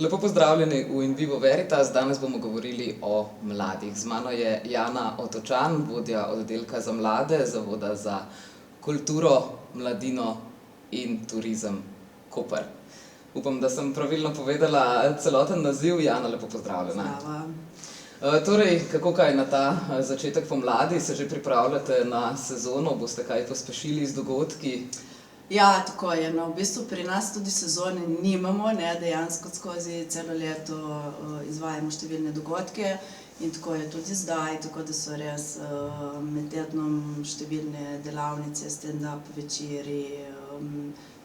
Lepo pozdravljeni v In Vivo Veritas. Danes bomo govorili o mladih. Z mano je Jana Otočan, vodja oddelka za mlade, Zavoda za kulturo, mladino in turizem Koper. Upam, da sem pravilno povedala celoten naziv. Jana, lepo pozdravljena. Zdravo. Torej, kako kaj na ta začetek pomladi? Se že pripravljate na sezono? Boste kaj pospešili z dogodki? Ja, tako je. No, v bistvu pri nas tudi sezone nimamo, ne, dejansko skozi celo leto izvajamo številne dogodke in tako je tudi zdaj, tako da so res med tednom številne delavnice, stand-up večeri,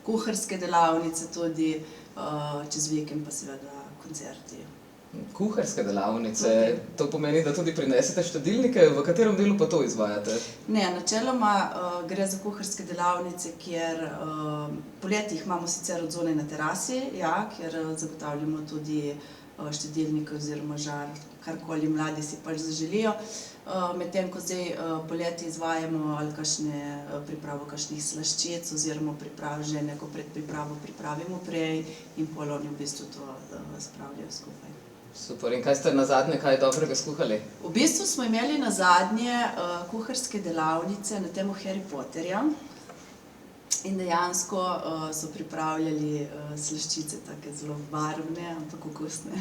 kuharske delavnice tudi, čez vikend pa seveda koncerti. Kuharske delavnice, to pomeni, da tudi prinesete štedilnike, v katerem delu pa to izvajate? Ne, načeloma gre za kuharske delavnice, kjer poleti jih imamo sicer od zunaj na terasi, ja, kjer zagotavljamo tudi štedilnike oziroma žar, karkoli mladi si pač zaželijo. Medtem ko zdaj poleti izvajamo ali pripravo kakšnih slaščic oziroma že neko predpripravo pripravimo prej in pol oni v bistvu to spravljajo skupaj. Super, in kaj ste nazadnje kaj dobrega skuhali? V bistvu smo imeli nazadnje kuharske delavnice na temo Harry Potterja in dejansko so pripravljali slaščice, take zelo barvne, ampak okusne.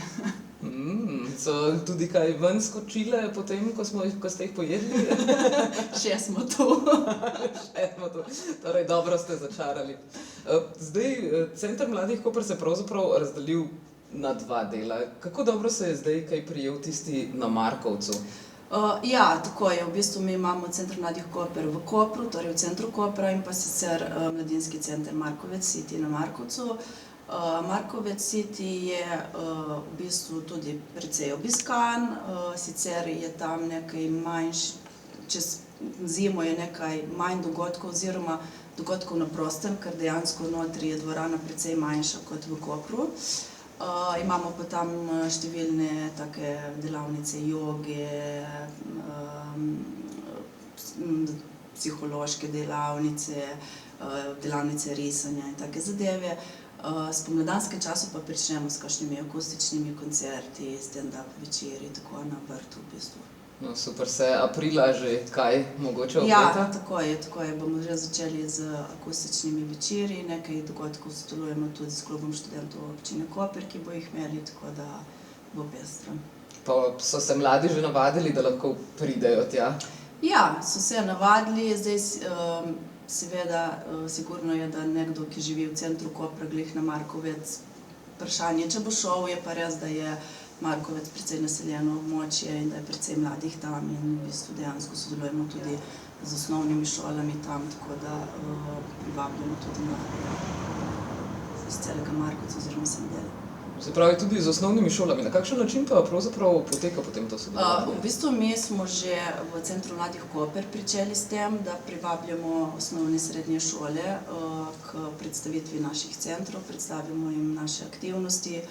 So tudi kaj ven skočile potem, ko ste jih pojedli? Še smo tu. Torej, dobro ste začarali. Zdaj, Center mladih Koper se pravzaprav razdelil na dva dela. Kako dobro se je zdaj kaj prijel tisti na Markovcu? Ja, tako je. V bistvu mi imamo Center mladih Koper v Kopru, torej v centru Kopra in pa sicer mladinski center Markovec City na Markovcu. Markovec City je v bistvu tudi precej obiskan, sicer je tam nekaj čez zimo je nekaj manj dogodkov oziroma dogodkov na prostem, ker dejansko notri je dvorana precej manjša kot v Kopru. Imamo pa tam številne take delavnice joge, psihološke delavnice, delavnice risanja in take zadeve. Spomladanskem času pa pričnemo s kakšnimi akustičnimi koncerti, stand-up večeri, tako na vrtu v bistvu. No, super, se aprila že kaj mogoče obeta? Ja, tako je. Bomo že začeli z akustičnimi večeri, nekaj dogodkov sodelujemo tudi s klubom študentov občine Koper, ki bo jih imeli, tako da bo pestro. Pa so se mladi že navadili, da lahko pridejo tja? Ja, so se navadili, zdaj seveda sigurno je, da nekdo, ki živi v centru Kopra, glih na Markovec, vprašanje, če bo šel, je pa res, da je Markovec precej naseljeno območje in da je precej mladih tam in v bistvu dejansko sodelujemo tudi z osnovnimi šolami tam, tako da privabljamo tudi mlade iz celega Markovca oziroma Semdela. Se pravi, tudi z osnovnimi šolami. Na kakšen način pa pravzaprav poteka potem to sodelovanje? V bistvu mi smo že v Centru mladih Koper pričeli s tem, da privabljamo osnovne srednje šole k predstavitvi naših centrov, predstavimo jim naše aktivnosti,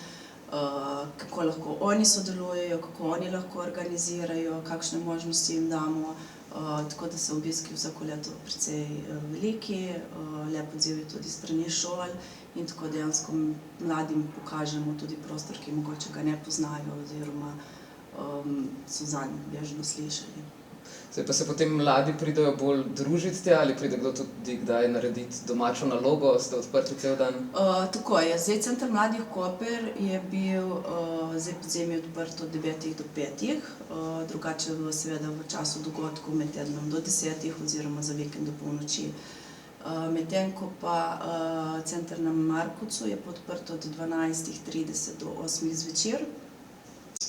kako lahko oni sodelujejo, kako oni lahko organizirajo, kakšne možnosti jim damo, tako da so obiski vsako leto precej veliki, lep odziv je tudi s strani šol in tako dejansko mladim pokažemo tudi prostor, ki mogoče ga ne poznajo oziroma so zanj bežno slišali. Zdaj pa se potem mladi pridejo bolj družiti tja ali pride kdo tudi kdaj narediti domačo nalogo? Ste odprti cel dan? Tako je. Zdaj Center mladih Koper je bil zdaj podzemlje odprt od 9 do 5, drugače seveda v času dogodkov med tednom do 10 oziroma za vikend do polnoči. Medtem ko pa Center na Markovcu je odprt od 12:30 do 8 zvečer.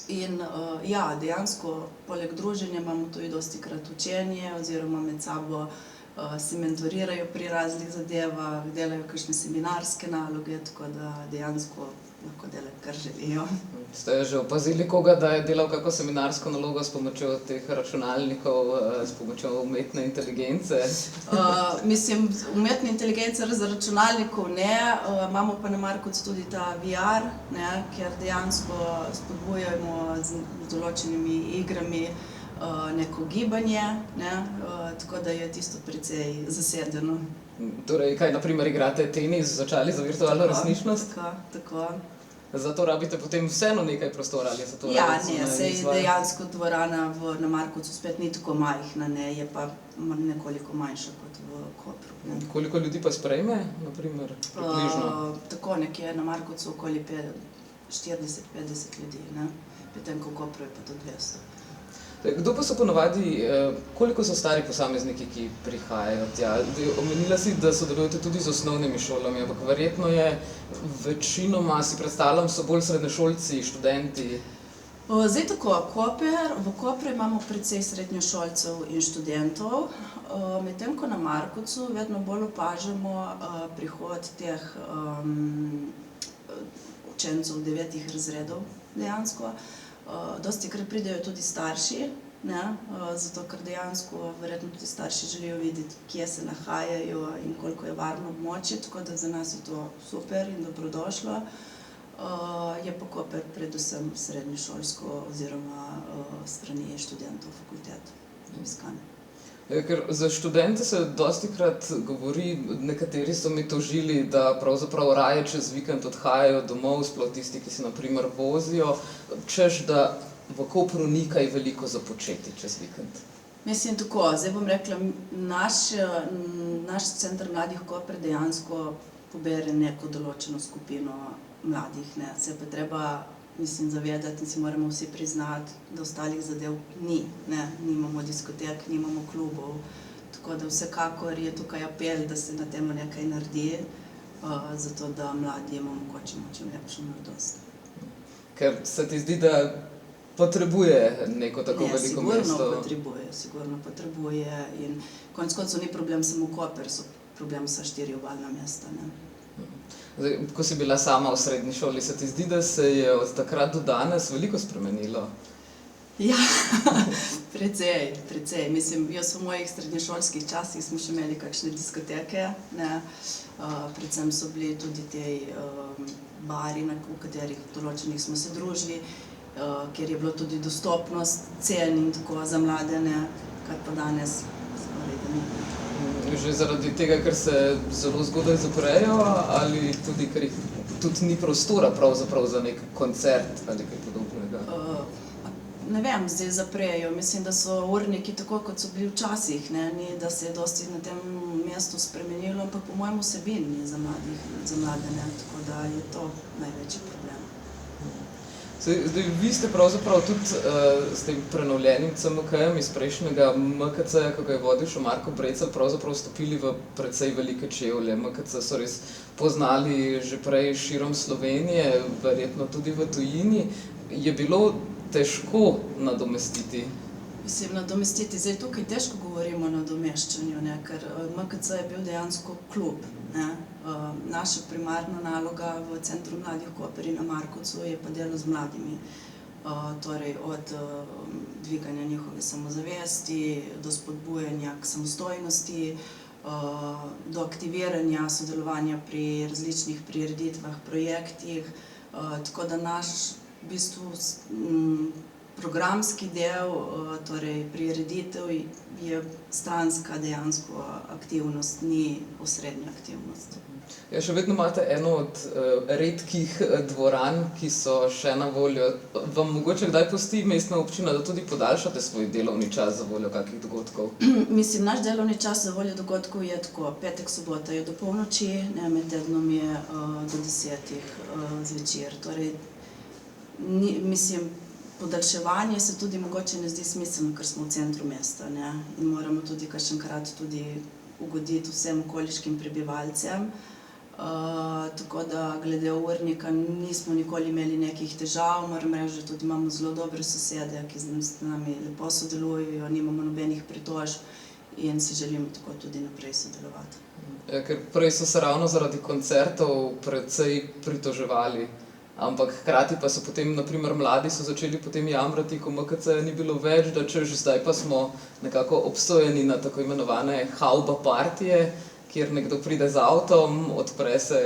In ja, dejansko poleg druženja imamo tudi dostikrat učenje oziroma med sabo se mentorirajo pri raznih zadevah, delajo kakšne seminarske naloge, tako da dejansko lahko delajo, kar želijo. Ste že opazili koga, da je delal kako seminarsko nalogo s pomočjo teh računalnikov, s pomočjo umetne inteligence? Mislim, umetne inteligence za računalnikov ne, imamo pa na Markovcu tudi ta VR, ne, kjer dejansko spodbujamo z določenimi igrami neko gibanje, ne, tako da je tisto precej zasedeno. Torej, kaj na primer igrate tenis, začali za virtualno resničnost? Tako. Zato rabite potem vseeno nekaj prostora, ali se to Ja, recimo ne, sej izvaja? dejansko dvorana na Markovcu spet ni tako majhna, ne, je pa nekoliko manjša kot v Kopru. Ne. Koliko ljudi pa sprejme, na primer, približno? Tako nekje na Markovcu okoli 40-50 ljudi, ne, potem ko v Kopru je pa to 200. Kdo pa so ponavadi, koliko so stari posamezniki, ki prihajajo tja? Omenila si, da sodelujete tudi z osnovnimi šolami, ampak verjetno je večinoma, si predstavljam, so bolj srednješolci, študenti. Zdaj tako, v Kopru imamo precej srednješolcev in študentov, medtem ko na Markovcu vedno bolj opažamo prihod teh učencev 9. razredov dejansko. Dostikrat pridejo tudi starši, ne, zato ker dejansko verjetno tudi starši želijo videti, kje se nahajajo in koliko je varno območje, tako da za nas je to super in dobrodošlo. Je pa Koper predvsem srednješolsko oziroma strani študentov fakultet obiskane. Ker za študente se dostikrat govori, nekateri so mi tožili, da pravzaprav raje čez vikend odhajajo domov, sploh tisti, ki se na primer vozijo, češ da v Kopru ni kaj veliko za početi čez vikend. Mislim tako, zdaj bom rekla, naš center mladih Koper dejansko pobere neko določeno skupino mladih, ne, se pa treba, mislim, zavedati in si moramo vsi priznati, da ostalih zadev ni, ne, nimamo diskotek, nimamo klubov, tako da vsekakor je tukaj apel, da se na tem nekaj naredi, zato da mladi omogočimo čim lepšo mladost. Ker se ti zdi, da potrebuje neko tako veliko mesto? Sigurno potrebuje in konec koncev ni problem samo Koper, so problem vsa 4 obalna mesta, ne. Zdaj, ko si bila sama v srednji šoli, se ti zdi, da se je od takrat do danes veliko spremenilo? Ja, precej. Mislim, jaz v mojih srednješolskih časih smo še imeli kakšne diskoteke, ne. Predvsem so bili tudi ti bari, v katerih določenih smo se družili, kjer je bilo tudi dostopnost cen in tako za mlade, ne, kar pa danes skoraj da ni. Že zaradi tega, ker se zelo zgodaj zaprejo, ali tudi, ker jih tudi ni prostora pravzaprav za nek koncert ali kaj podobnega? Ne vem, zdaj zaprejo. Mislim, da so urniki tako, kot so bili včasih, ne, ni, da se je dosti na tem mestu spremenilo, ampak po mojem vsebini za mlade, ne, tako da je to največji problem. Zdaj, vi ste pravzaprav tudi s tem prenovljenim CMK-jem iz prejšnjega MKC-ja, ko ga je vodil še Marko Brecelj, pravzaprav stopili v precej velike čevlje. MKC so res poznali že prej širom Slovenije, verjetno tudi v tujini. Je bilo težko nadomestiti? Mislim, nadomestiti. Zdaj tukaj težko govorimo o nadomeščanju, ne, ker MKC je bil dejansko klub, ne. Naša primarna naloga v Centru mladih Koper in na Markovcu je pa delo z mladimi. Torej od dviganja njihove samozavesti, do spodbujanja k samostojnosti, do aktiviranja sodelovanja pri različnih prireditvah, projektih, tako da naš v bistvu programski del, torej prireditev je stranska dejansko aktivnost, ni osrednja aktivnost. Ja, še vedno imate eno od redkih dvoran, ki so še na voljo. Vam mogoče kdaj pusti mestna občina, da tudi podaljšate svoj delovni čas za voljo kakih dogodkov? Mislim, naš delovni čas za voljo dogodkov je tako, petek, sobota je do polnoči, ne, med tednom je do 10 zvečer. Torej, mislim, podaljševanje se tudi mogoče ne zdi smiselno, ker smo v centru mesta, ne, in moramo tudi kakšenkrat tudi ugoditi vsem okoliškim prebivalcem. Tako da glede urnika nismo nikoli imeli nekih težav, moram reči, da tudi imamo zelo dobre sosede, ki z nami lepo sodelujejo, nimamo nobenih pritožb in si želimo tako tudi naprej sodelovati. Ja, ker prej so se ravno zaradi koncertov precej pritoževali, ampak hkrati pa so potem, na primer, mladi so začeli potem jamrati, ko MKC ni bilo več, da češ zdaj pa smo nekako obsojeni na tako imenovane havba partije, kjer nekdo pride z avtom, odpre se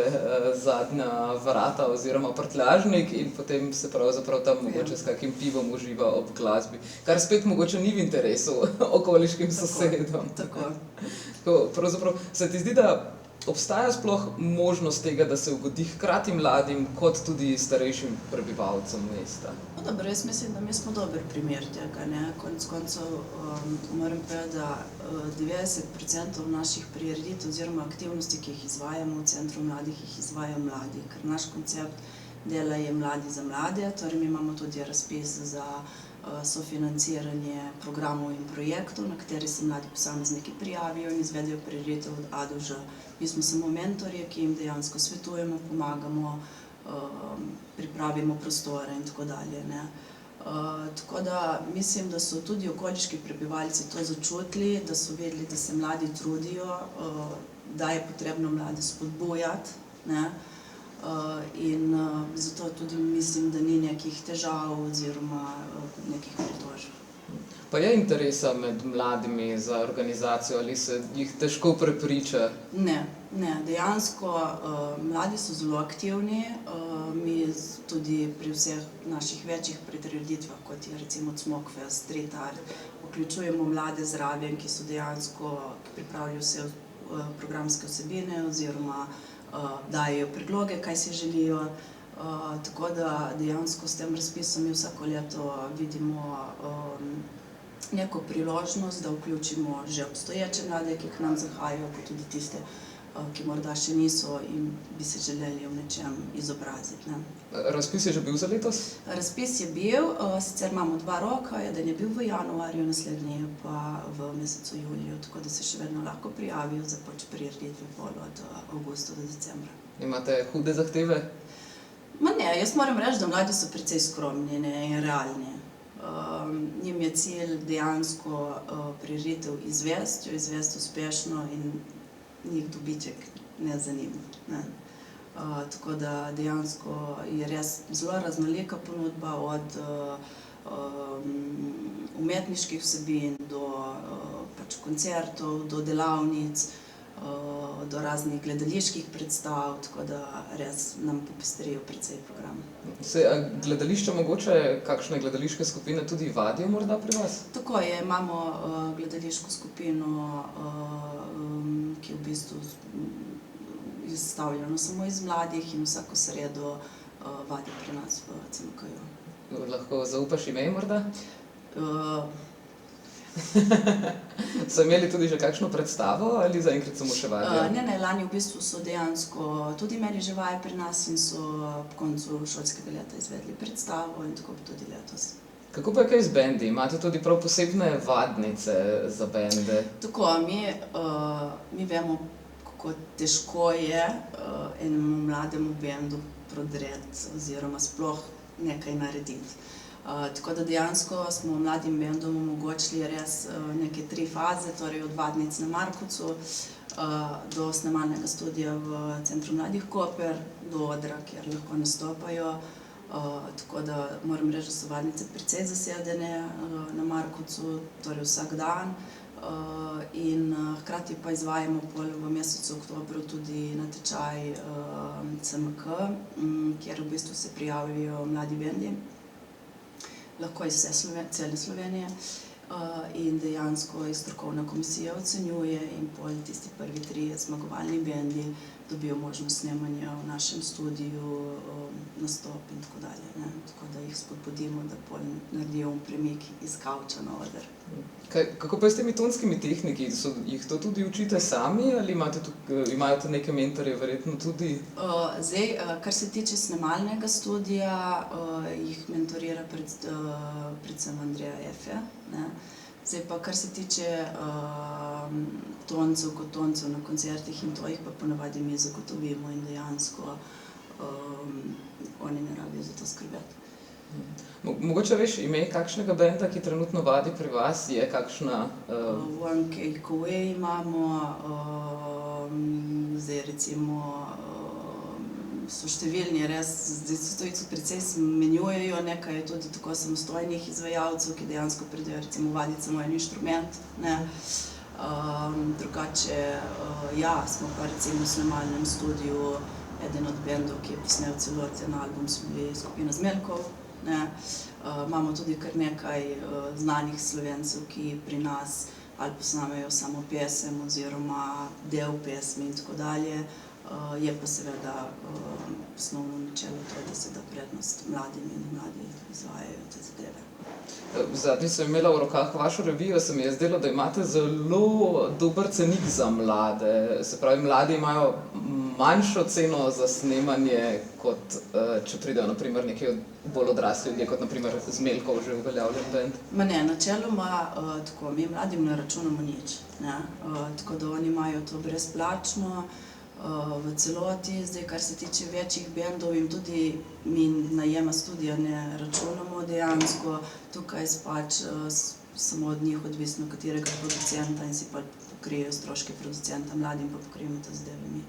zadnja vrata oziroma prtljažnik in potem se pravzaprav tam mogoče s kakim pivom uživa ob glasbi, kar spet mogoče ni v interesu okoliškim sosedom. Tako. Pravzaprav se ti zdi, da obstaja sploh možnost tega, da se ugodi hkrati mladim kot tudi starejšim prebivalcem mesta? No, dobro, jaz mislim, da mi smo dober primer tega, ne. Konec koncev moram povedati, da 90% naših prireditev oziroma aktivnosti, ki jih izvajamo v Centru mladih, jih izvajajo mladi, ker naš koncept dela je Mladi za mlade, torej mi imamo tudi razpis za sofinanciranje programov in projektov, na kateri se mladi posamezniki prijavijo in izvedejo prireditev od A do Ž. Mi smo samo mentorji, ki jim dejansko svetujemo, pomagamo, pripravimo prostore in tako dalje, ne. Tako da mislim, da so tudi okoliški prebivalci to začutili, da so vedeli, da se mladi trudijo, da je potrebno mlade spodbujati, ne. In zato tudi mislim, da ni nekih težav oziroma nekih pritožb. Pa je interesa med mladimi za organizacijo ali se jih težko prepriča? Ne, dejansko mladi so zelo aktivni, mi tudi pri vseh naših večjih prireditvah, kot je recimo Smokfest, Street Art, vključujemo mlade zraven, ki so dejansko, ki pripravljajo vse programske vsebine oziroma dajejo predloge, kaj si želijo. Tako da dejansko s tem razpisom mi vsako leto vidimo neko priložnost, da vključimo že obstoječe mlade, ki k nam zahajajo, pa tudi tiste, ki morda še niso in bi se želeli v nečem izobraziti, ne. Razpis je že bil za letos? Razpis je bil, sicer imamo 2 roka, eden je bil v januarju, naslednji pa v mesecu juliju, tako da se še vedno lahko prijavijo za prireditve pol od avgusta do decembra. Imate hude zahteve? Ma ne, jaz moram reči, da mladi so precej skromni, ne, in realni. Njim je cilj dejansko prireditev izvesti, jo izvesti uspešno in njih dobiček ne zanima, ne. Tako da dejansko je res zelo raznolika ponudba od umetniških vsebin do koncertov, do delavnic, do raznih gledaliških predstav, tako da res nam popestrijo precej program. Gledališče mogoče, kakšne gledališke skupine tudi vadijo morda pri vas? Tako je, imamo gledališko skupino, ki je v bistvu izstavljena samo iz mladih in vsako sredo vadi pri nas v CMK-ju. Lahko zaupaš ime morda? So imeli tudi že kakšno predstavo ali zaenkrat samo še vadijo? Ne, lani v bistvu so dejansko tudi imeli že vaje pri nas in so ob koncu šolskega leta izvedli predstavo in tako tudi letos. Kako pa je kaj z bendi? Imate tudi prav posebne vadnice za bende? Tako, mi vemo, kako težko je enemu mlademu bendu prodreti oziroma sploh nekaj narediti. Tako da dejansko smo mladim bendom omogočili res neke 3 faze, torej od vadnic na Markovcu do snemalnega studia v Centru mladih Koper, do odra, kjer lahko nastopajo. Tako da moram reči, da so vadnice precej zasedene na Markovcu, torej vsak dan. In hkrati pa izvajamo pol v mesecu oktobru tudi natečaj CMK, kjer v bistvu se prijavljajo mladi bendi, lahko iz cele Slovenije, in dejansko jih strokovna komisija ocenjuje in pol tisti prvi 3 zmagovalni bendi dobijo možnost snemanja v našem studiu, nastop in tako dalje, ne. Tako da jih spodbudimo, da pol naredijo premik iz kavča na oder. Kako pa je s temi tonskimi tehniki? Jih to tudi učite sami ali imajo neke mentorje verjetno tudi? Zdaj, kar se tiče snemalnega studia, jih mentorira predvsem Andreja Efe, ne. Zdaj pa, kar se tiče toncev kot toncev na koncertih in to, jih pa ponavadi mi zagotovimo in dejansko oni ne rabijo za to skrbeti. Mogoče veš ime kakšnega benda, ki trenutno vadi pri vas, je kakšna? One Cake Away imamo, zdaj recimo so številni res, zdaj se precej menjujejo, nekaj je tudi tako samostojnih izvajalcev, ki dejansko pridejo recimo vaditi samo en inštrument, ne. Drugače, ja, smo pa recimo v snemalnem studiu eden od bendov, ki je posnel celoten album, smo bili skupina Zmeljkov, ne. Imamo tudi kar nekaj znanih Slovencev, ki pri nas ali posnamejo samo pesem oziroma del pesmi in tako dalje. Je pa seveda osnovno načelo to, da se da prednost mladim in mladi izvajajo te zadeve. Zadnjič sem imela v rokah vašo revijo, se mi je zdelo, da imate zelo dober cenik za mlade. Se pravi, mladi imajo manjšo ceno za snemanje, kot če pridejo naprimer neki bolj odrasli ljudje, kot naprimer Zmeljkov, že uveljavljen bend. Ma ne, načeloma tako, mi mladim ne računamo nič, ne? Tako da oni imajo to brezplačno v celoti. Zdaj, kar se tiče večjih bendov, jim tudi mi najema studija ne računamo dejansko. Tukaj pač samo od njih odvisno, katerega producenta, in si pa pokrijejo stroške producenta, mladim pa pokrijemo to zadeve mi.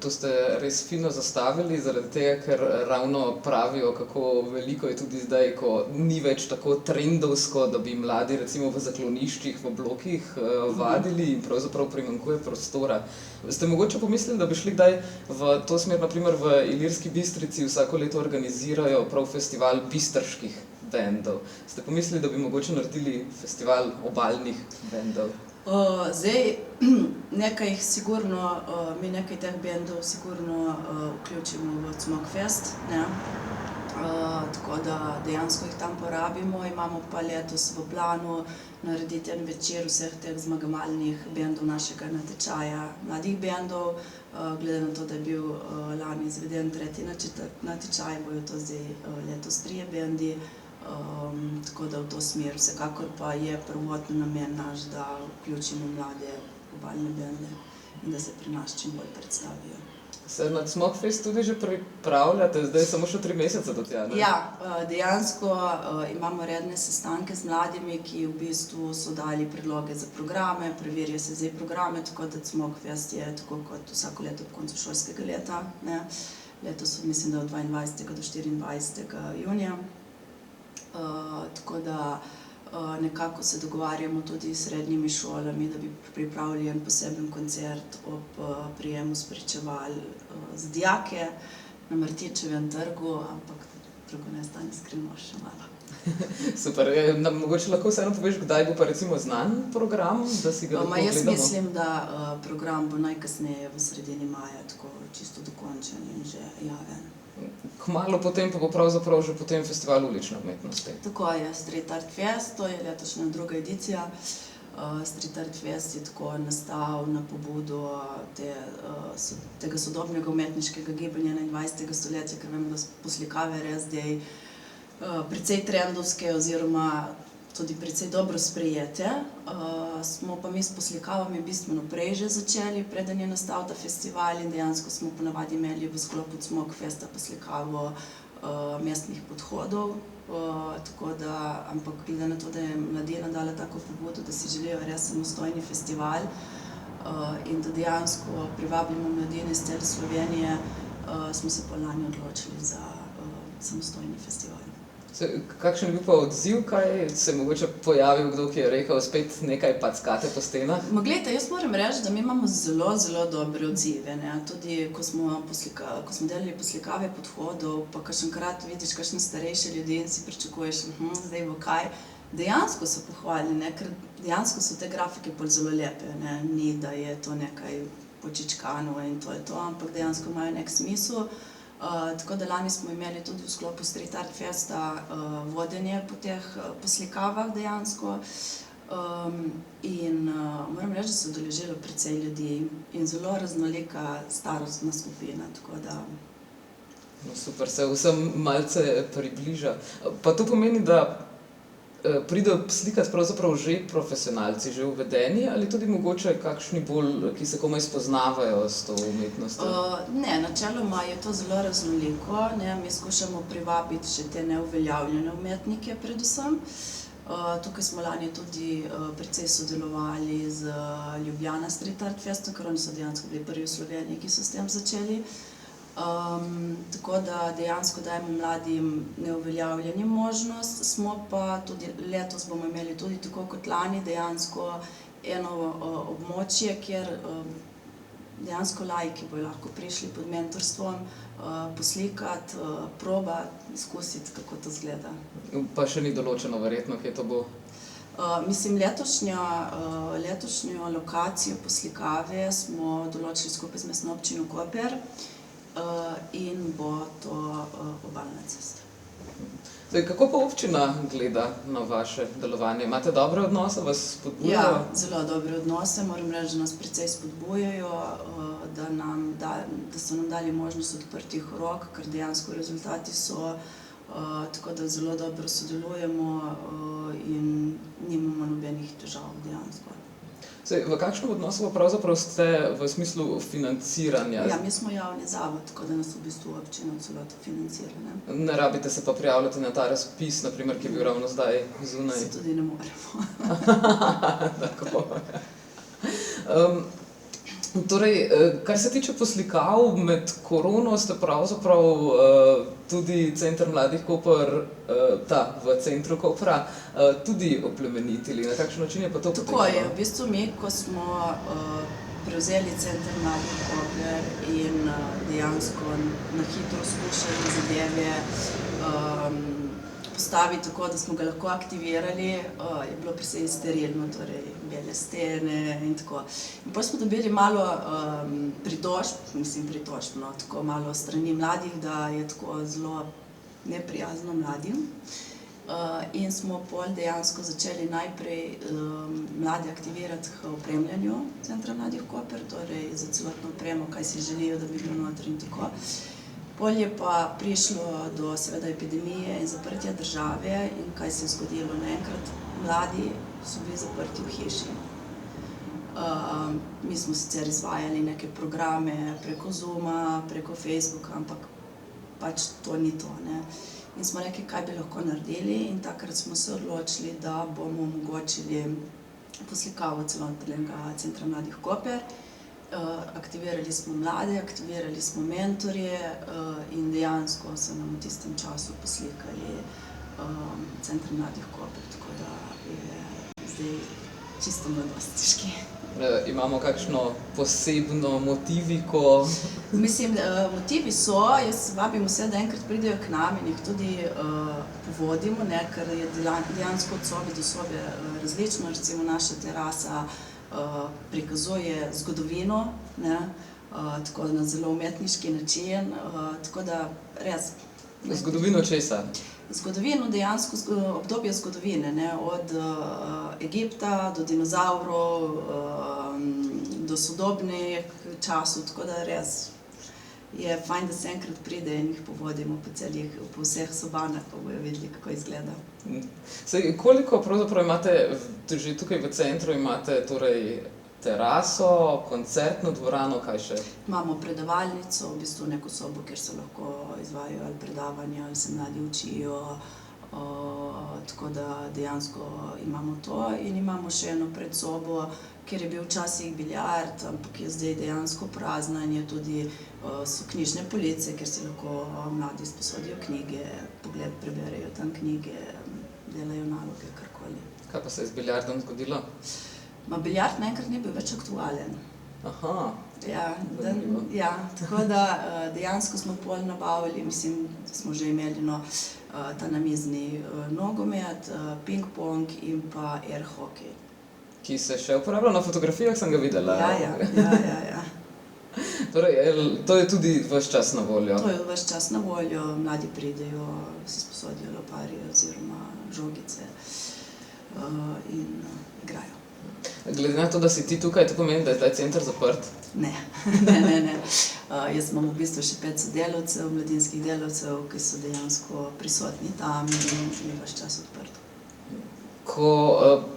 To ste res fino zastavili, zaradi tega, ker ravno pravijo, kako veliko je tudi zdaj, ko ni več tako trendovsko, da bi mladi recimo v zakloniščih, v blokih vadili in pravzaprav primanjkuje prostora. Ste mogoče pomislili, da bi šli kdaj v to smer, naprimer v Ilirski Bistrici vsako leto organizirajo prav festival bistrških bendov. Ste pomislili, da bi mogoče naredili festival obalnih bendov? Zdaj, nekaj jih sigurno, mi nekaj teh bendov sigurno vključimo v Cmokfest, ne? Tako da dejansko jih tam porabimo. Imamo pa letos v planu narediti en večer vseh teh zmagovalnih bendov našega natečaja mladih bendov. Glede na to, da je bil lani izveden 3. natečaj, bojo to zdaj letos 3 bendi. Tako da v to smer. Vsekakor pa je prvotni namen naš, da vključimo mlade obalne bende in da se pri nas čim bolj predstavijo. Se na Cmokfest tudi že pripravljate? Zdaj samo še 3 mesece do tja, ne? Ja, dejansko imamo redne sestanke z mladimi, ki v bistvu so dali predloge za programe, preverja se zdaj programe, tako da Cmokfest je tako kot vsako leto ob koncu šolskega leta, ne? Letos mislim, da od 22. do 24. junija. Tako da nekako se dogovarjamo tudi s srednjimi šolami, da bi pripravili en poseben koncert ob prijemu spričeval za dijake na Martinčevem trgu, ampak drugo ne stane skrivno še malo. Super, nam mogoče lahko vseeno poveš, kdaj bo pa recimo znan program, da si ga lahko ogledamo? Jaz mislim, da program bo najkasneje v sredini maja, tako čisto dokončen in že javen. Kmalu potem pa bo pravzaprav že potem festival ulične umetnosti. Tako je, Street Art Fest, to je letošnja 2. edicija. Street Art Fest je tako nastal na pobudo tega sodobnega umetniškega gibanja 21. stoletja, ker vemo, da so poslikave res zdaj precej trendovske oziroma tudi precej dobro sprejete. Smo pa mi s poslikavami bistveno prej že začeli, preden je nastal ta festival, in dejansko smo ponavadi imeli v sklopu Cmokfesta poslikavo mestnih podhodov. Tako da, ampak glede na to, da je mladina dala tako pobudo, da si želijo res samostojni festival in da dejansko privabimo mladine iz cele Slovenije, smo se pa lani odločili za samostojni festival. Kakšen je bil pa odziv, kaj se je mogoče pojavil kdo, ki je rekel spet nekaj packate po stenah? Glejte, jaz moram reči, da mi imamo zelo, zelo dobre odzive, ne? Tudi ko smo delali poslikave podhodov, pa kakšenkrat vidiš kakšne starejše ljudi in si pričakuješ, zdaj bo kaj. Dejansko so pohvalni, ne? Ker dejansko so te grafike pol zelo lepe, ne? Ni, da je to nekaj počičkano in to je to, ampak dejansko imajo nek smisel. Tako da lani smo imeli tudi v sklopu Street Art Festa vodenje po teh poslikavah dejansko. In moram reči, da se je udeležilo precej ljudi in zelo raznolika starostna skupina, tako da... No, super, se vsem malce približa. Pa to pomeni, da pridejo slikati pravzaprav že profesionalci, že uvedeni, ali tudi mogoče kakšni bolj, ki se komaj spoznavajo s to umetnostjo? Ne, načeloma je to zelo raznoliko, ne, mi skušamo privabiti še te neuveljavljene umetnike predvsem. Tukaj smo lani tudi precej sodelovali z Ljubljana Street Art Festom, ker oni so dejansko bili prvi v Sloveniji, ki so s tem začeli. Tako da dejansko dajemo mladim neuveljavljenim možnost, smo pa tudi letos bomo imeli tudi tako kot lani dejansko eno območje, kjer dejansko laiki bojo lahko prišli pod mentorstvom poslikati, probati, izkusiti, kako to izgleda. Pa še ni določeno verjetno, kje to bo? Mislim, letošnjo lokacijo poslikave smo določili skupaj z Mestno občino Koper in bo to obalna cesta. Zdaj, kako pa občina gleda na vaše delovanje? Imate dobre odnose, vas spodbujajo? Ja, zelo dobre odnose. Moram reči, da nas precej spodbujajo, da so nam dali možnost odprtih rok, ker dejansko rezultati so, tako da zelo dobro sodelujemo in nimamo nobenih težav dejansko. Zdaj, v kakšnem odnosu pa pravzaprav ste v smislu financiranja? Ja, mi smo javni zavod, tako da nas v bistvu občina v celoti financira, ne. Ne rabite se pa prijavljati na ta razpis, na primer, ki je bil ravno zdaj zunaj. Se tudi ne moremo. Tako. Torej, kar se tiče poslikav, med korono ste pravzaprav tudi Center mladih Koper, v centru Kopra, tudi oplemenitili. Na kakšen način je pa to potekalo? Tako je. V bistvu mi, ko smo prevzeli Center mladih Koper in dejansko na hitro skušali zadeve postaviti tako, da smo ga lahko aktivirali, je bilo precej sterilno, torej bele stene in tako. In potem smo dobili malo pritožb, tako malo strani mladih, da je tako zelo neprijazno mladim. In smo pol dejansko začeli najprej mlade aktivirati k opremljanju Centra mladih Koper, torej za celotno opremo, kaj si želijo, da bi bilo noter in tako. Pol je pa prišlo do seveda epidemije in zaprtja države in kaj se je zgodilo naenkrat. Mladi so bili zaprti v hiši. Mi smo sicer izvajali neke programe preko Zooma, preko Facebooka, ampak pač to ni to, ne. In smo rekli, kaj bi lahko naredili, in takrat smo se odločili, da bomo omogočili poslikavo celotnega Centra mladih Koper. Aktivirali smo mlade, aktivirali smo mentorje in dejansko so nam v tistem času poslikali Center mladih Koper, tako da je zdaj čisto mladostniški. Imamo kakšno posebno motiviko? Mislim, motivi so, jaz vabim vse, da enkrat pridejo k nam in jih tudi povodimo, ne, ker je dejansko od sobe do sobe različno. Recimo naša terasa prikazuje zgodovino, ne, tako na zelo umetniški način, tako da res. Zgodovino česa? Zgodovino, dejansko obdobje zgodovine, ne, od Egipta do dinozavrov, do sodobnih časov, tako da res je fajn, da se enkrat pride in jih povodimo po vseh sobanah, pa bojo videli, kako izgleda. Saj, koliko pravzaprav imate, že tukaj v centru imate torej teraso, koncertno dvorano, kaj še? Imamo predavalnico, v bistvu neko sobo, kjer se lahko izvajajo ali predavanja, ali se mladi učijo, tako da dejansko imamo to. In imamo še eno predsobo, kjer je bil včasih biljard, ampak je zdaj dejansko prazna in je tudi, so knjižne police, kjer si lahko mladi sposodijo knjige, preberejo tam knjige, delajo naloge, karkoli. Kaj pa se je z biljardom zgodilo? Biljard naenkrat ni bil več aktualen. Aha. Ja, tako da dejansko smo pol nabavili, mislim, da smo že imeli ta namizni nogomet, ping-pong in pa air hockey. Ki se še uporablja, na fotografijah sem ga videla. Ja. Torej, to je tudi ves čas na voljo? To je ves čas na voljo, mladi pridejo, si sposodijo loparje oziroma žogice in igrajo. Glede na to, da si ti tukaj, to pomeni, da je zdaj center zaprt? Ne. Jaz imam v bistvu še 5 sodelavcev, mladinskih delavcev, ki so dejansko prisotni tam in je ves čas odprt. Ko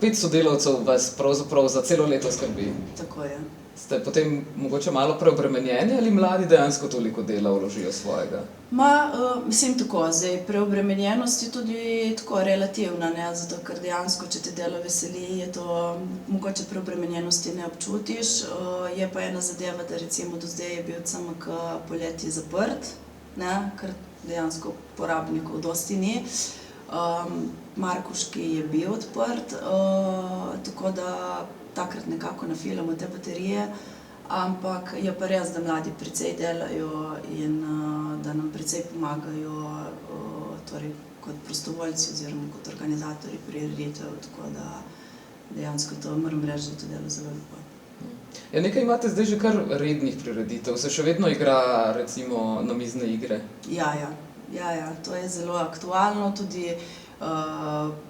5 sodelavcev vas pravzaprav za celo leto skrbi? Tako je. Ste potem mogoče malo preobremenjeni ali mladi dejansko toliko dela vložijo svojega? Mislim tako, zdaj preobremenjenost je tudi tako relativna, ne, zato ker dejansko, če te delo veseli, je to, mogoče preobremenjenosti ne občutiš. Je pa ena zadeva, da recimo do zdaj je bil CMK poleti zaprt, ne, ker dejansko porabnikov dosti ni. Markovški je bil odprt, tako da takrat nekako nafilamo te baterije, ampak je pa res, da mladi precej delajo in da nam precej pomagajo, torej kot prostovoljci oziroma kot organizatorji prireditev, tako da dejansko to moram reči, da to delo zelo lepo. Ja, nekaj imate zdaj že kar rednih prireditev, se še vedno igra recimo namizne igre? Ja, to je zelo aktualno, tudi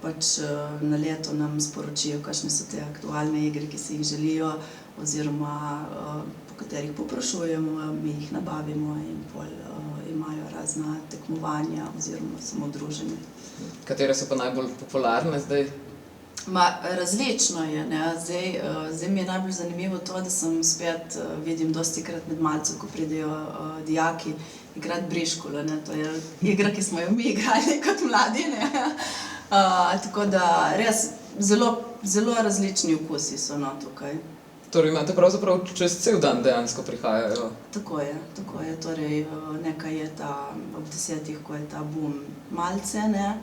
pač na leto nam sporočijo, kakšne so te aktualne igre, ki si jih želijo, oziroma po katerih poprašujemo, mi jih nabavimo in pol imajo razna tekmovanja oziroma samo druženje. Katere so pa najbolj popularne zdaj? Različno je, ne. Zdaj mi je najbolj zanimivo to, da sem spet vidim dostikrat med malcev, ko pridejo dijaki igrati briškolo, ne. To je igra, ki smo jo mi igrali kot mladi, ne. Tako da res zelo različni okusi so tukaj. Torej imate pravzaprav čez cel dan dejansko prihajajo? Tako je. Torej nekaj je ob 10, ko je ta bum malce, ne.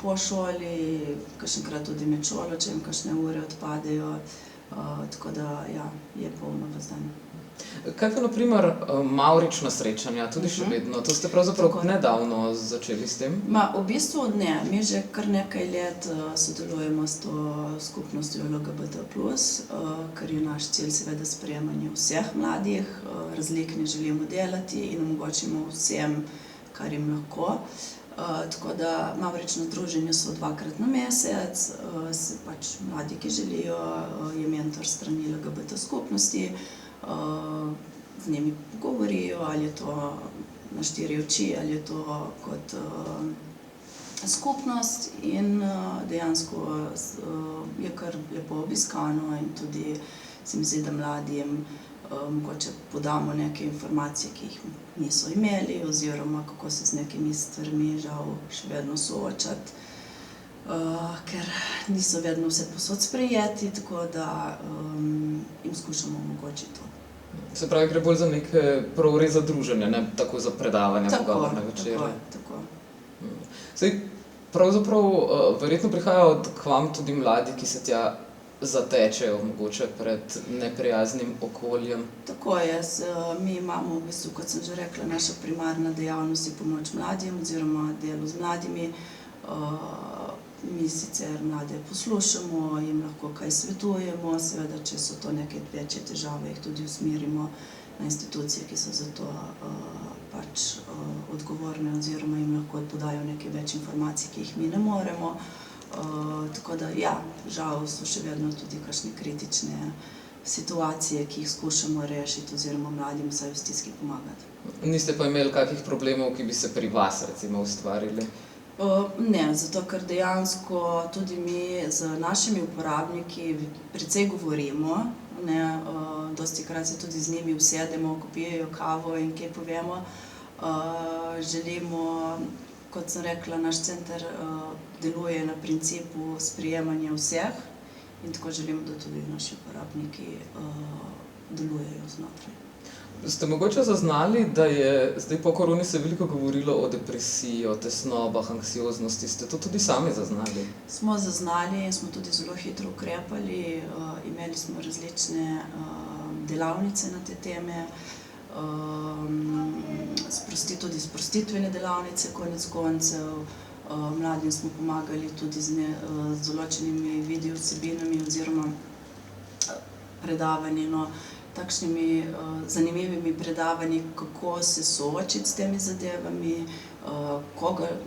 Po šoli, kakšenkrat tudi med šolo, če jim kakšne ure odpadejo, tako da ja, je polno ves dan. Kaj pa na primer mavrična srečanja, tudi še vedno? To ste pravzaprav nedavno začeli s tem? V bistvu ne, mi že kar nekaj let sodelujemo s to skupnostjo LGBT+, ker je naš cilj seveda sprejemanje vseh mladih, razlik ne želimo delati in omogočimo vsem, kar jim lahko. Tako da mavrična združenja so 2-krat na mesec, se pač mladi, ki želijo, je mentor strani LGBT skupnosti, z njimi govorijo, ali je to na 4 oči, ali je to kot skupnost in dejansko je kar lepo obiskano in tudi se mi zdi, da mladim mogoče podamo neke informacije, ki jih niso imeli, oziroma kako se z nekimi stvarmi žal še vedno soočati, ker niso vedno vse povsod sprejeti, tako da jim skušamo omogočiti to. Se pravi, gre bolj za neke prav res za druženje, ne tako za predavanja, pogovorne večere? Tako. Zdaj, pravzaprav verjetno prihajajo k vam tudi mladi, ki se tja zatečejo mogoče pred neprijaznim okoljem. Tako je, mi imamo v bistvu, kot sem že rekla, naša primarna dejavnost je pomoč mladim oziroma delo z mladimi. Mi sicer mlade poslušamo, jim lahko kaj svetujemo, seveda, če so to neke večje težave, jih tudi usmerimo na institucije, ki so za to pač odgovorne oziroma jim lahko podajo nekaj več informacij, ki jih mi ne moremo. Tako da ja, žal so še vedno tudi kakšne kritične situacije, ki jih skušamo rešiti oziroma mladim vsaj v stiski pomagati. Niste pa imeli kakih problemov, ki bi se pri vas recimo ustvarili? Ne, zato ker dejansko tudi mi z našimi uporabniki precej govorimo, ne, dostikrat se tudi z njimi usedemo, ko pijejo kavo in kaj povemo. Želimo, kot sem rekla, naš center deluje na principu sprejemanja vseh in tako želimo, da tudi naši uporabniki delujejo znotraj. Ste mogoče zaznali, da je zdaj po koroni se veliko govorilo o depresiji, o tesnobah, anksioznosti. Ste to tudi sami zaznali? Smo zaznali in smo tudi zelo hitro ukrepali. Imeli smo različne delavnice na te teme, tudi sprostitvene delavnice konec koncev. Mladim smo pomagali tudi z določenimi video vsebinami oziroma predavanji, takšnimi zanimivimi predavanji, kako se soočiti s temi zadevami,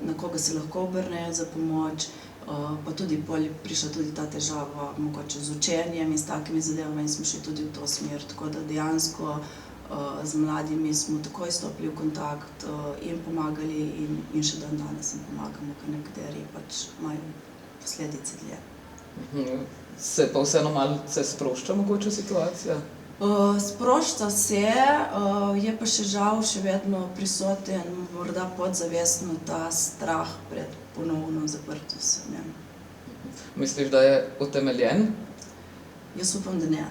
na koga se lahko obrnejo za pomoč, pa tudi prišla tudi ta težava mogoče z učenjem in s takimi zadevami in smo šli tudi v to smer, tako da dejansko z mladimi smo takoj stopili v kontakt in pomagali in še dan danes jim pomagamo, ker nekateri pač imajo posledice dlje. Se pa vseeno malce sprošča mogoče situacija? Sprošča se, je pa še žal še vedno prisoten, morda podzavestno ta strah pred ponovno zaprtostjo. Misliš, da je utemeljen? Jaz upam, da ne.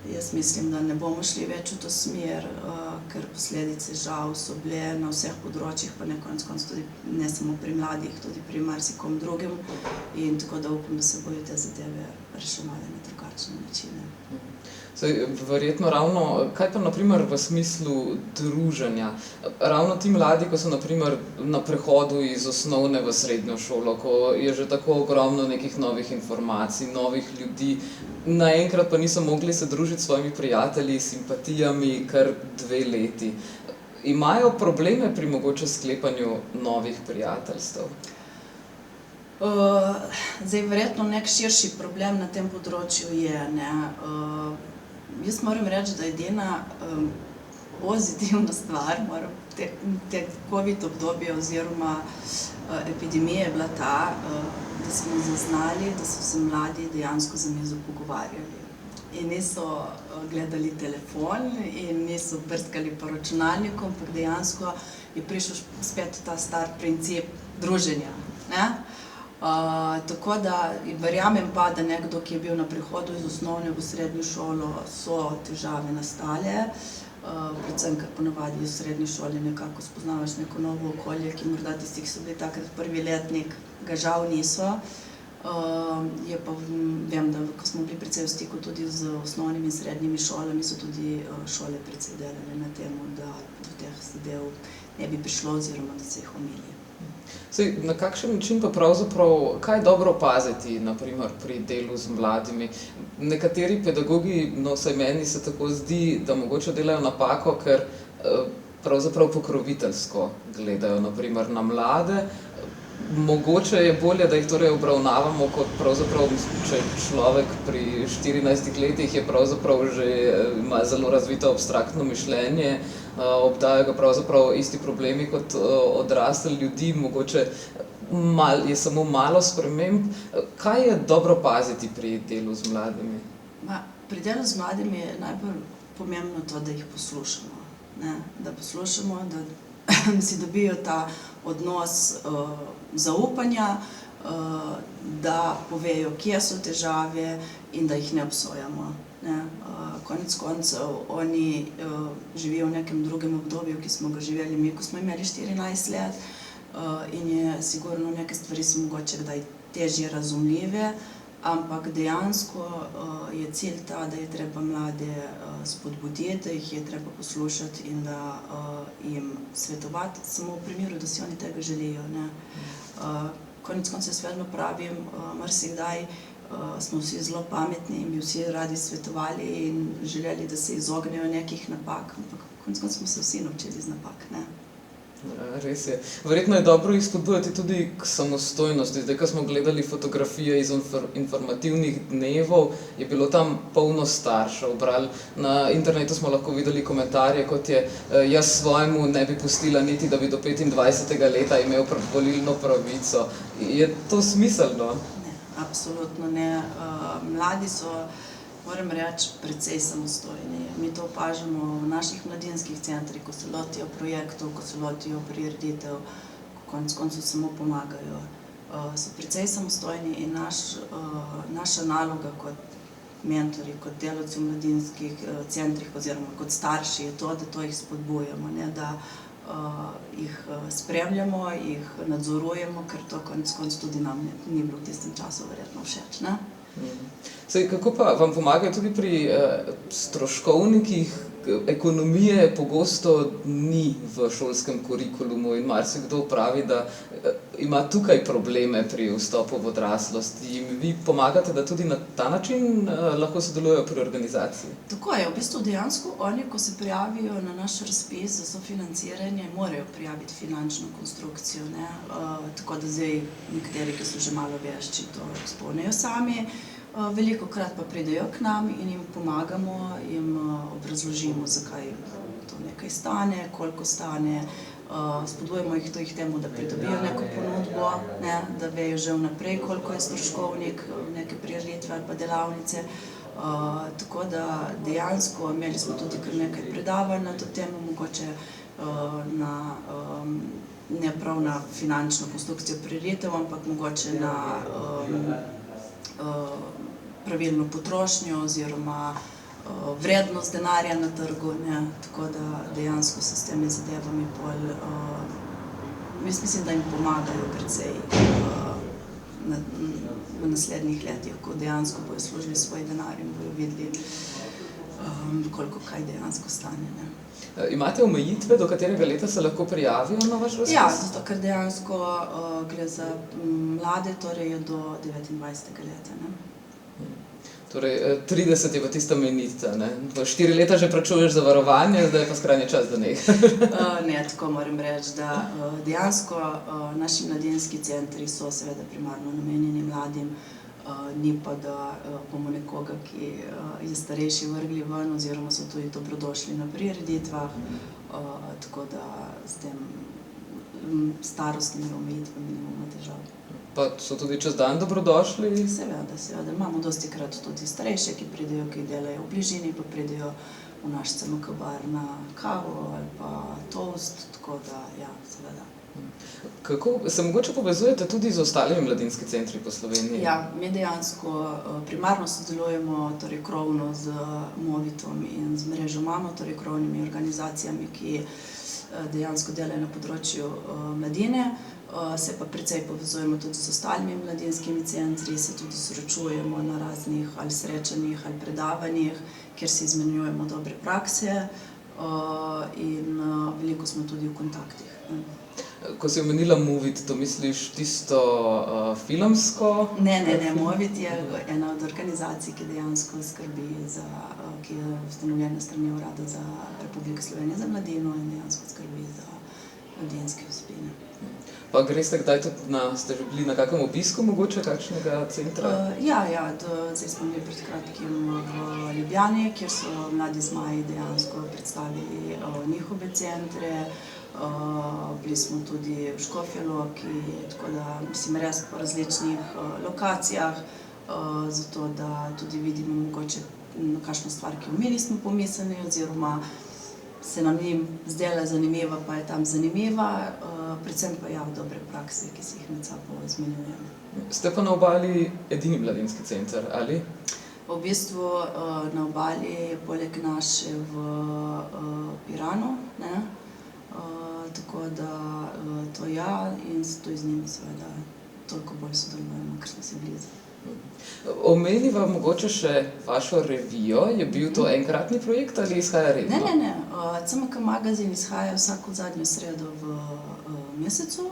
Jaz mislim, da ne bomo šli več v to smer, ker posledice žal so bile na vseh področjih, pa konec koncev tudi ne samo pri mladih, tudi pri marsikom drugem. In tako da upam, da se bojo te zadeve reševali na drugačne načine. Verjetno ravno, kaj pa naprimer v smislu druženja? Ravno ti mladi, ko so naprimer na prehodu iz osnovne v srednjo šolo, ko je že tako ogromno nekih novih informacij, novih ljudi, naenkrat pa niso mogli se družiti s svojimi prijatelji, simpatijami kar 2 leti. Imajo probleme pri mogoče sklepanju novih prijateljstev? Zdaj, verjetno nek širši problem na tem področju je, ne. Jaz moram reči, da edina pozitivna stvar te COVID obdobje oziroma epidemije je bila ta, da smo zaznali, da so se mladi dejansko za mizo pogovarjali. In niso gledali telefon in niso brskali po računalniku, ampak dejansko je prišel spet ta star princip druženja, ne. Tako da verjamem pa, da nekdo, ki je bil na prehodu iz osnovne v srednjo šolo, so težave nastale, predvsem, ker ponavadi v srednji šoli nekako spoznavaš neko novo okolje, ki morda tisti, ki so bili takrat prvi letnik, ga žal niso. Je pa, vem, da ko smo bili precej v stiku tudi z osnovnimi in srednjimi šolami, so tudi šole precej delale na tem, da do teh zadev ne bi prišlo oziroma da se jih omili. Na kakšen način pa pravzaprav, kaj je dobro opaziti, naprimer pri delu z mladimi? Nekateri pedagogi, no vsaj meni se tako zdi, da mogoče delajo napako, ker pravzaprav pokroviteljsko gledajo naprimer na mlade. Mogoče je bolje, da jih torej obravnavamo kot pravzaprav, če človek pri 14 letih je pravzaprav že ima zelo razvito abstraktno mišljenje, obdajajo ga pravzaprav isti problemi kot odrasli ljudi, mogoče je samo malo sprememb. Kaj je dobro paziti pri delu z mladimi? Pri delu z mladimi je najbolj pomembno to, da jih poslušamo, ne? Da poslušamo, da si dobijo ta odnos zaupanja, da povejo, kje so težave in da jih ne obsojamo, ne. Konec koncev, oni živijo v nekem drugem obdobju, ki smo ga živeli mi, ko smo imeli 14 let, in je sigurno neke stvari so mogoče kdaj težje razumljive, ampak dejansko je cilj ta, da je treba mlade spodbuditi, da jih je treba poslušati in da jim svetovati, samo v primeru, da si oni tega želijo, ne. Konec koncev jaz vedno pravim, marsikdaj smo vsi zelo pametni in bi vsi radi svetovali in želeli, da se izognejo nekih napak, ampak konec koncev smo se vsi naučili iz napak, ne. Res je. Verjetno je dobro jih spodbujati tudi k samostojnosti. Zdaj, ko smo gledali fotografije iz informativnih dnevov, je bilo tam polno staršev. Na internetu smo lahko videli komentarje, kot je jaz svojemu ne bi pustila niti, da bi do 25. leta imel volilno pravico. Je to smiselno? Ne, absolutno ne. Mladi so, moram reči, precej samostojni. Mi to opažamo v naših mladinskih centrih, ko se lotijo projektov, ko se lotijo prireditev, ko konec koncev samo pomagajo. So precej samostojni in naša naloga kot mentorji, kot delavci v mladinskih centrih oziroma kot starši je to, da to jih spodbujamo, ne, da jih spremljamo, jih nadzorujemo, ker to konec koncev tudi nam ni bilo v tistem času verjetno všeč, ne. Kako pa vam pomagajo tudi pri stroškovnikih? Ekonomije pogosto ni v šolskem kurikulumu in marsikdo pravi, da ima tukaj probleme pri vstopu v odraslost. Jim vi pomagate, da tudi na ta način lahko sodelujejo pri organizaciji? Tako je, v bistvu dejansko oni, ko se prijavijo na naš razpis za sofinanciranje, morajo prijaviti finančno konstrukcijo, ne. Tako da zdaj nekateri, ki so že malo vešči, to izpolnijo sami. Velikokrat pa pridejo k nam in jim pomagamo, jim obrazložimo, zakaj to nekaj stane, koliko stane, spodbujamo jih temu, da pridobijo neko ponudbo, ne, da vejo že vnaprej, koliko je stroškovnik neke prireditve ali pa delavnice. Tako da dejansko imeli smo tudi kar nekaj predavanj na to temo, mogoče ne prav na finančno konstrukcijo prireditev, ampak mogoče na pravilno potrošnjo oziroma vrednost denarja na trgu, ne, tako da dejansko se s temi zadevami mislim, da jim pomagajo precej v naslednjih letih, ko dejansko bojo služili svoj denar in bojo videli, koliko kaj dejansko stane. Ne. Imate omejitve, do katerega leta se lahko prijavijo na vaš razpis? Ja, zato ker dejansko gre za mlade, torej do 29. leta. Ne. Torej, 30 je pa tista mejnica, ne? 4 leta že plačuješ za varovanje, zdaj je pa skrajni čas, da Ne, tako moram reči, da dejansko naši mladinski centri so seveda primarno namenjeni mladim, ni pa, da bomo nekoga, ki je starejši, vrgli ven, oziroma so tudi dobrodošli na prireditvah, tako da s tem starostnimi omejitvami nimamo težav. Pa so tudi čez dan dobrodošli? Seveda. Imamo dostikrat tudi starejše, ki pridejo, ki delajo v bližini, pa pridejo v naš CMK bar na kavo ali pa toast, tako da, ja, seveda. Kako se mogoče povezujete tudi z ostalimi mladinskimi centri po Sloveniji? Ja, mi dejansko primarno sodelujemo, torej krovno z Movitom in z mrežo Mamo, torej krovnimi organizacijami, ki dejansko delajo na področju mladine. Se pa precej povezujemo tudi z ostalimi mladinskimi centri, se tudi srečujemo na raznih ali srečanjih ali predavanjih, kjer si izmenjujemo dobre prakse in veliko smo tudi v kontaktih. Ko si omenila Movit, to misliš tisto filmsko? Ne, Movit je ena od organizacij, ki dejansko skrbi za, ki je ustanovljena strani Urada za Republike Slovenije za mladino in dejansko skrbi za mladinske vsebine. Pa greste kdaj tudi ste že bili na kakem obisku mogoče kakšnega centra? Ja, zdaj smo bili pred kratkim v Ljubljani, kjer so Mladi zmaji dejansko predstavili njihove centre. Bili smo tudi v Škofji Loki, tako da mislim res po različnih lokacijah, zato da tudi vidimo mogoče kakšno stvar, ki mi nismo pomislili, oziroma se nam ni zdela zanimiva, pa je tam zanimiva, predvsem pa ja, dobre prakse, ki si jih med sabo izmenjujemo. Ste pa na Obali edini mladinski center, ali? V bistvu na Obali je poleg naše v Piranu, ne? Tako da to ja, in tudi z njimi seveda toliko bolj sodelujemo, ker smo si blizu. Omeniva mogoče še vašo revijo, je bil to enkratni projekt ali izhaja redno? Ne. CMK magazin izhaja vsako zadnjo sredo v mesecu,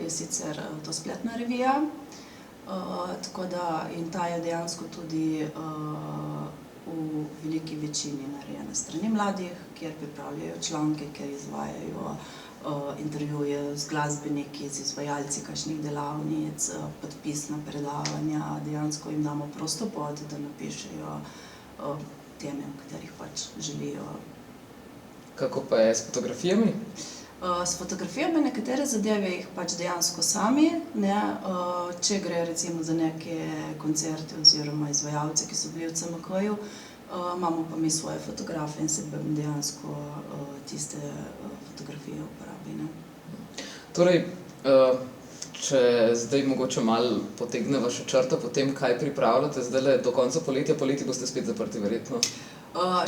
je sicer to spletna revija, tako da in ta je dejansko tudi v veliki večini narejena strani mladih, kjer pripravljajo članke, kjer izvajajo intervjuje z glasbeniki, z izvajalci kakšnih delavnic, podpisna predavanja, dejansko jim damo prosto pot, da napišejo teme, o katerih pač želijo. Kako pa je s fotografijami? S fotografijami nekatere zadeve jih pač dejansko sami, ne, če gre recimo za neke koncerte oziroma izvajalce, ki so bili v CMK-ju, imamo pa mi svoje fotografe in se dejansko tiste fotografije uporabi. Ne. Torej, če zdaj mogoče malo potegneva še črto po tem, kaj pripravljate zdajle do konca poletja, poleti boste spet zaprti verjetno?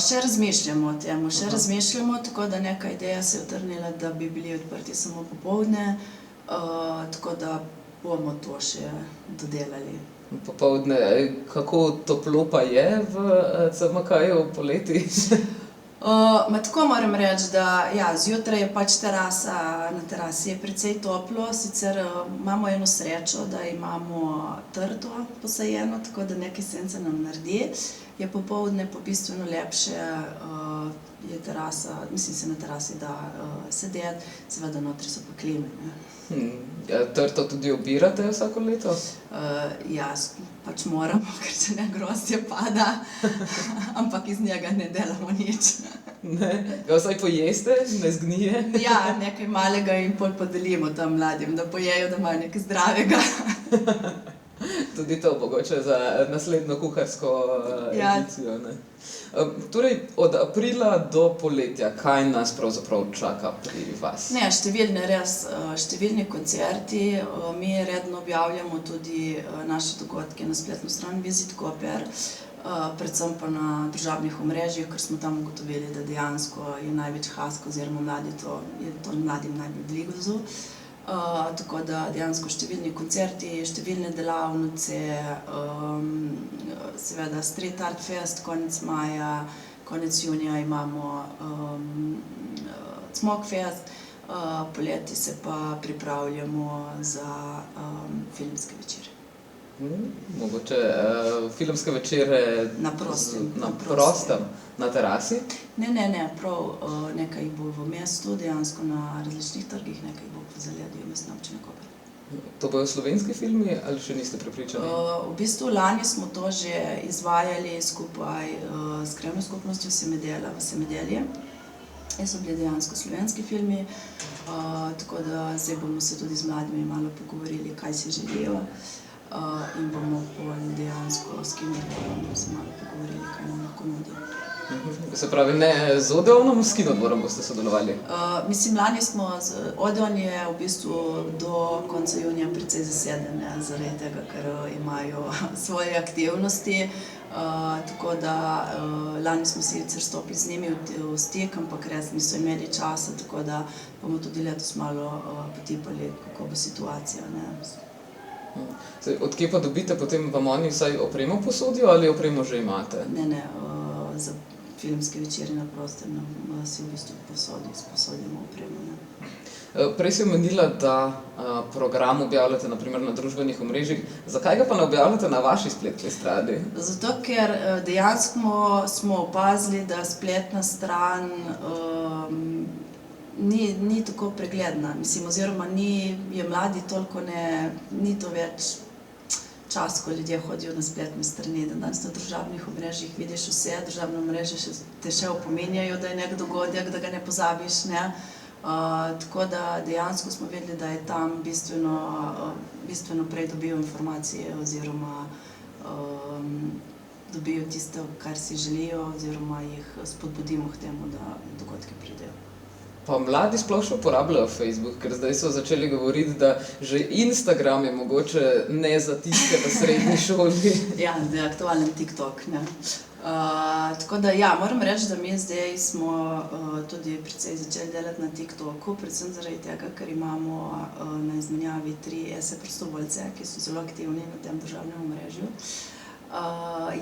Še razmišljamo o tem, tako da neka ideja se je utrnila, da bi bili odprti samo popoldne, tako da bomo to še dodelali. Popoldne, kako toplo pa je v CMK-ju poleti? Tako moram reči, da ja, zjutraj je pač na terasi je precej toplo, sicer imamo eno srečo, da imamo trto posajeno, tako da nekaj sence nam naredi. Je popoldne pa bistveno lepše, je terasa, mislim se na terasi da sedeti, seveda notri so pa klime. Trto tudi obirate vsako leto? Ja, pač moramo, ker se ne grozdje pada, ampak iz njega ne delamo nič. Ne? Ga vsaj pojeste, ne zgnije? Ja, nekaj malega in pol podelimo tam mladim, da pojejo, da imajo nekaj zdravega. Tudi to mogoče za naslednjo kuharsko edicijo, ne? Torej, od aprila do poletja, kaj nas pravzaprav čaka pri vas? Ne, številni koncerti, mi redno objavljamo tudi naše dogodke na spletno stran Visit Koper, predvsem pa na družabnih omrežjih, ker smo tam ugotovili, da dejansko je največ hask oziroma je to mladim najbolj blizu. Tako da dejansko številni koncerti, številne delavnice, seveda Street Art Fest konec maja, konec junija imamo Cmok Fest, poleti se pa pripravljamo za filmske večere. Mogoče filmske večere Na prostem. na prostem, na terasi? Ne, prav nekaj jih bo v mestu, dejansko na različnih trgih, nekaj jih bo po zaledju Mestne občine Koper. To bojo slovenski filmi ali še niste prepričani? V bistvu lani smo to že izvajali skupaj s krajevno skupnostjo Semedela v Semedelje. So bili dejansko slovenski filmi, tako da zdaj bomo se tudi z mladimi malo pogovorili, kaj si želijo. In bomo dejansko s Kinodvorom se malo pogovorili, kaj nam lahko nudijo. Se pravi, ne z Odeonom, s Kinodvorom boste sodelovali? Mislim, lani smo, Odeon je v bistvu do konca junija precej zaseden, zaradi tega, ker imajo svoje aktivnosti. Tako da lani smo sicer stopili z njimi v stik, ampak res niso imeli časa, tako da bomo tudi letos malo potipali, kako bo situacija. Od kje pa dobite, potem vam oni vsaj opremo posodijo ali opremo že imate? Ne, za filmske večere na prostem si v bistvu posodimo opremo. Prej si omenila, da program objavljate na primer na družbenih omrežjih. Zakaj ga pa ne objavljate na vaši spletni strani? Zato, ker dejansko smo opazili, da spletna stran ni tako pregledna, oziroma je mladi toliko ni to več čas, ko ljudje hodijo na spletne strani, da danes na družabnih omrežjih vidiš vse, družabne omrežje te še opominjajo, da je nek dogodek, da ga ne pozabiš, tako da dejansko smo vedeli, da je tam bistveno prej dobijo informacije oziroma dobijo tisto, kar si želijo, oziroma jih spodbudimo k temu, da dogodki pridejo. Pa mladi sploh še uporabljajo Facebook, ker zdaj so začeli govoriti, da že Instagram je mogoče ne za tiste v srednji šoli. Ja, da je aktualen TikTok, tako da ja, moram reči, da mi zdaj smo tudi precej začeli delati na TikToku, predvsem zaradi tega, ker imamo na izmenjavi 3 prostovoljce, ki so zelo aktivni na tem državnem omrežju.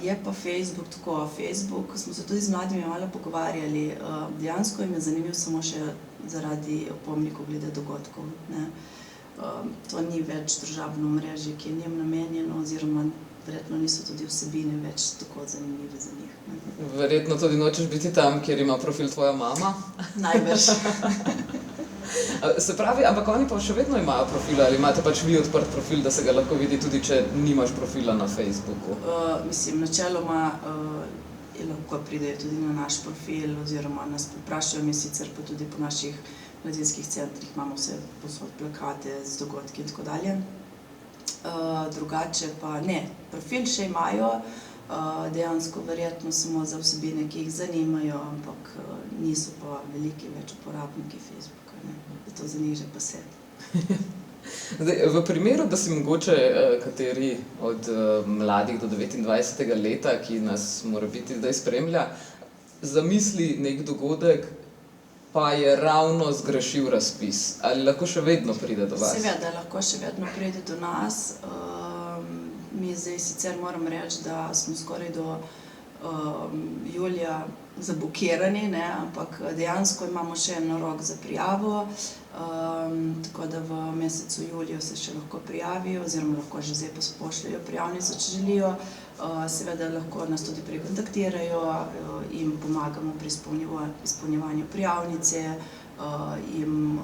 Je pa Facebook tako. Facebook smo se tudi z mladimi malo pogovarjali, dejansko jim je zanimiv samo še zaradi opomnikov glede dogodkov. To ni več družabno omrežje, ki je njim namenjeno, oziroma verjetno niso tudi vsebine več tako zanimive za njih. Verjetno tudi nočeš biti tam, kjer ima profil tvoja mama? Najbrž. Se pravi, ampak oni pa še vedno imajo profile, ali imate pač vi odprt profil, da se ga lahko vidi tudi, če nimaš profila na Facebooku? Načeloma lahko pridejo tudi na naš profil, oziroma nas vprašajo, mi sicer pa tudi po naših mladinskih centrih imamo vse posod plakate z dogodki in tako dalje. Drugače pa ne, profil še imajo, dejansko verjetno samo za vsebine, ki jih zanimajo, ampak niso pa veliki več uporabniki Facebooka. To za njih že pase. V primeru, da si mogoče kateri od mladih do 29. leta, ki nas morebiti zdaj spremlja, zamisli nek dogodek, pa je ravno zgrešil razpis, ali lahko še vedno pride do vas? Seveda, lahko še vedno pride do nas. Mi zdaj sicer moram reči, da smo skoraj do julija zabukirani, ampak dejansko imamo še en rok za prijavo, tako da v mesecu juliju se še lahko prijavijo, oziroma lahko že zdaj pošljejo prijavnico, če želijo. Seveda lahko nas tudi prekontaktirajo, jim pomagamo pri izpolnjevanju prijavnice, jim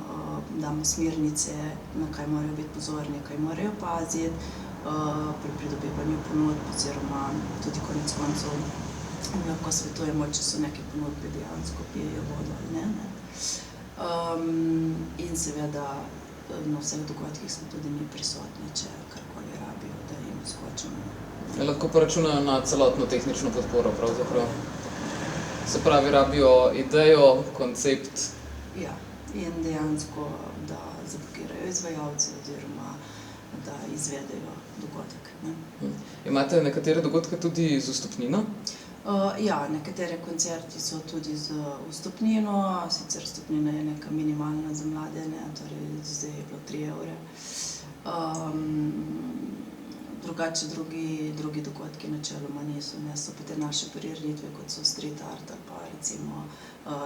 damo smernice, na kaj morajo biti pozorni, kaj morajo paziti pri pridobivanju ponudb, oziroma tudi konec koncev lahko svetujemo, če so neke ponudbe dejansko pijejo vodo ali ne. In seveda na vseh dogodkih smo tudi mi prisotni, če karkoli rabijo, da jim skočimo. Lahko pa računajo na celotno tehnično podporo, pravzaprav. Se pravi, rabijo idejo, koncept. Ja, in dejansko, da zablokirajo izvajalce, oziroma da izvedejo dogodek. Imate nekatere dogodke tudi z vstopnino? Ja, nekateri koncerti so tudi z vstopnino, sicer vstopnina je neka minimalna za mlade, ne, torej zdaj je bilo 3 evre. Drugače drugi dogodki načeloma niso, ne, so pa te naše prireditve, kot so street art ali pa recimo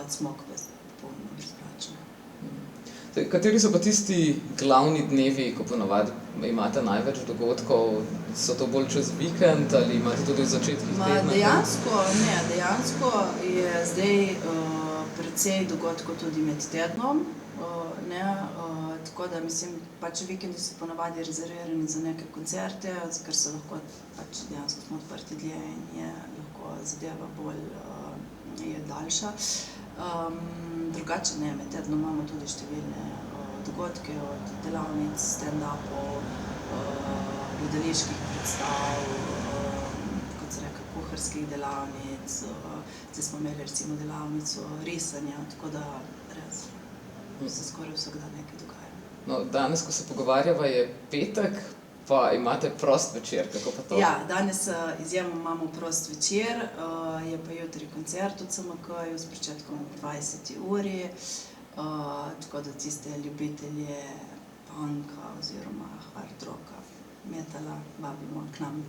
cmok popolnoma brezplačno. Kateri so pa tisti glavni dnevi, ko ponavadi imate največ dogodkov? So to bolj čez vikend ali imate tudi v začetkih tedna? Dejansko je zdaj precej dogodkov tudi med tednom, ne, tako da mislim, pač vikendi so ponavadi rezervirani za neke koncerte, ker se lahko pač dejansko smo odprti dlje in je lahko zadeva bolj je daljša. Drugače ne, med tednom imamo tudi številne dogodke, od delavnic, stand-upov, gledaliških predstav, kot se reče, kuharskih delavnic, zdaj smo imeli recimo delavnico risanja, tako da res se skoraj vsak dan nekaj dogaja. No, danes, ko se pogovarjava, je petek, pa imate prost večer, kako pa to? Ja, danes izjemno imamo prost večer, je pa jutri koncert v CMK-ju s pričetkom ob 20. uri, tako da tiste ljubitelje punka oziroma hard rocka, metala vabimo k nam.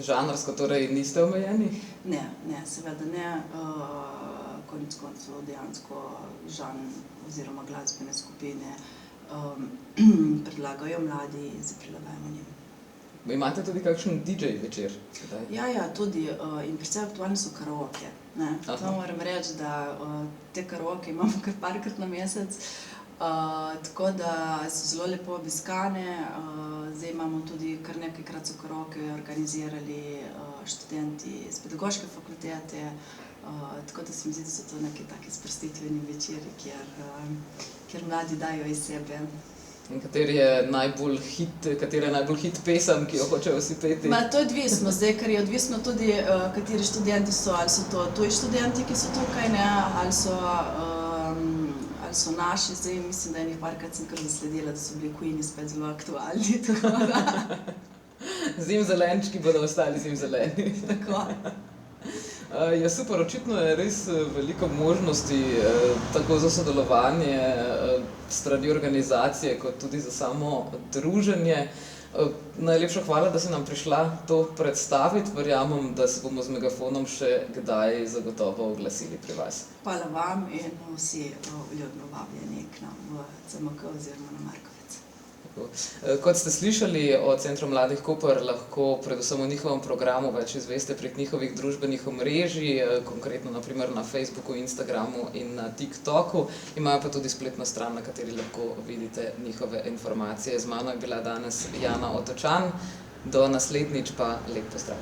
Žanrsko torej niste omejeni? Ne, seveda ne, konec koncev dejansko oziroma glasbene skupine predlagajo mladi in se prilagajamo njim. Imate tudi kakšen DJ večer? Ja, tudi in predvsem aktualni so karaoke. To moram reči, da te karaoke imamo kar parkrat na mesec, tako da so zelo lepo obiskane. Zdaj imamo tudi kar nekajkrat so karaoke organizirali študenti z pedagoške fakultete, tako da se mi zdi, da so to neki taki sprostitveni večeri, kjer mladi dajo iz sebe. In katera je najbolj hit pesem, ki jo hočejo vsi peti? To je odvisno zdaj, ker je odvisno tudi, kateri študenti so, ali so to tuji študenti, ki so tukaj, ne, ali so naši, zdaj mislim, da enih parkrat sem kar zasledila, da so bili Queeni spet zelo aktualni, tako da. Zimzelenčki bodo ostali zimzeleni. Tako. Ja, super, očitno je res veliko možnosti tako za sodelovanje strani organizacije, kot tudi za samo druženje. Najlepša hvala, da si nam prišla to predstaviti. Verjamem, da se bomo z megafonom še kdaj zagotovo oglasili pri vas. Hvala vam in vsi vljudno vabljeni k nam v CMK oziroma na Markovec. Kot ste slišali od Centra mladih Koper, lahko predvsem o njihovem programu več izveste prek njihovih družbenih omrežij, konkretno naprimer na Facebooku, Instagramu in na TikToku. Imajo pa tudi spletno stran, na kateri lahko vidite njihove informacije. Z mano je bila danes Jana Otočan. Do naslednjič pa lep pozdrav.